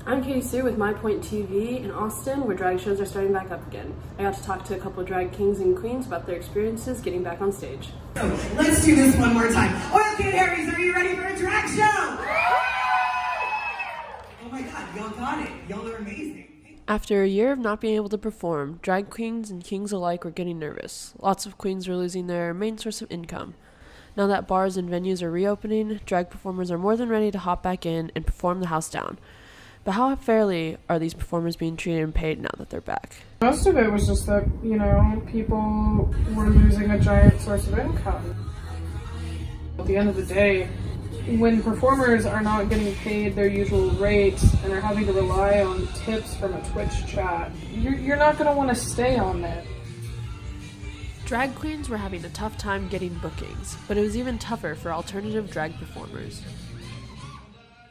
I'm Katie Sue with My Point TV in Austin, where drag shows are starting back up again. I got to talk to a couple of drag kings and queens about their experiences getting back on stage. So let's do this one more time. Oil Can Harry's, are you ready for a drag show? Oh my God, y'all got it. Y'all are amazing. After a year of not being able to perform, drag queens and kings alike were getting nervous. Lots of queens were losing their main source of income. Now that bars and venues are reopening, drag performers are more than ready to hop back in and perform the house down. But how fairly are these performers being treated and paid now that they're back? Most of it was just that, people were losing a giant source of income. At the end of the day, when performers are not getting paid their usual rates and are having to rely on tips from a Twitch chat, you're not going to want to stay on there. Drag queens were having a tough time getting bookings, but it was even tougher for alternative drag performers.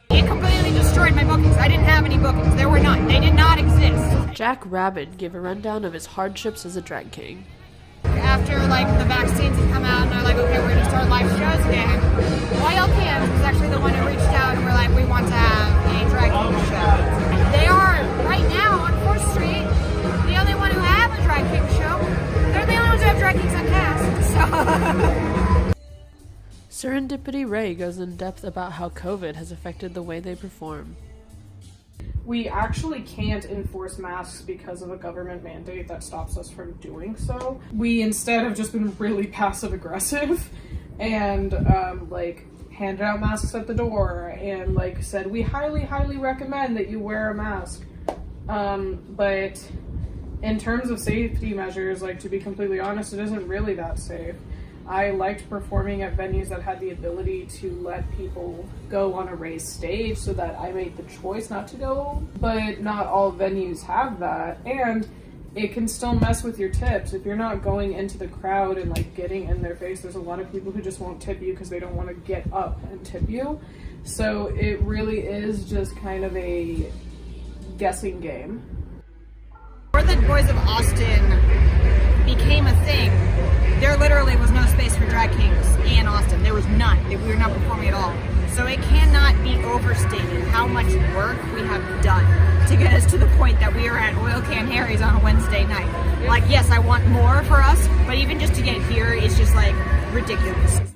It completely destroyed my bookings. I didn't have any bookings. There were none. They did not exist. Jack Rabid gave a rundown of his hardships as a drag king. After the vaccines had come out and they're like, okay, we're gonna start live shows again. Oil Cans was actually the one who reached out and we're like, we want to have a drag king show. They are right now on 4th Street, the only one who have a drag king show. They're the only ones who have drag kings on cast. So Serendipity Ray goes in depth about how COVID has affected the way they perform. We actually can't enforce masks because of a government mandate that stops us from doing so. We instead have just been really passive aggressive and handed out masks at the door and said we highly recommend that you wear a mask. But in terms of safety measures, to be completely honest, it isn't really that safe. I liked performing at venues that had the ability to let people go on a raised stage so that I made the choice not to go, but not all venues have that, and it can still mess with your tips. If you're not going into the crowd and getting in their face, there's a lot of people who just won't tip you because they don't want to get up and tip you. So it really is just kind of a guessing game. Before the Boys of Austin became a thing, there literally was no space for drag kings in Austin. There was none. We were not performing at all. So it cannot be overstated how much work we have done to get us to the point that we are at Oil Can Harry's on a Wednesday night. Yes, I want more for us, but even just to get here is just ridiculous.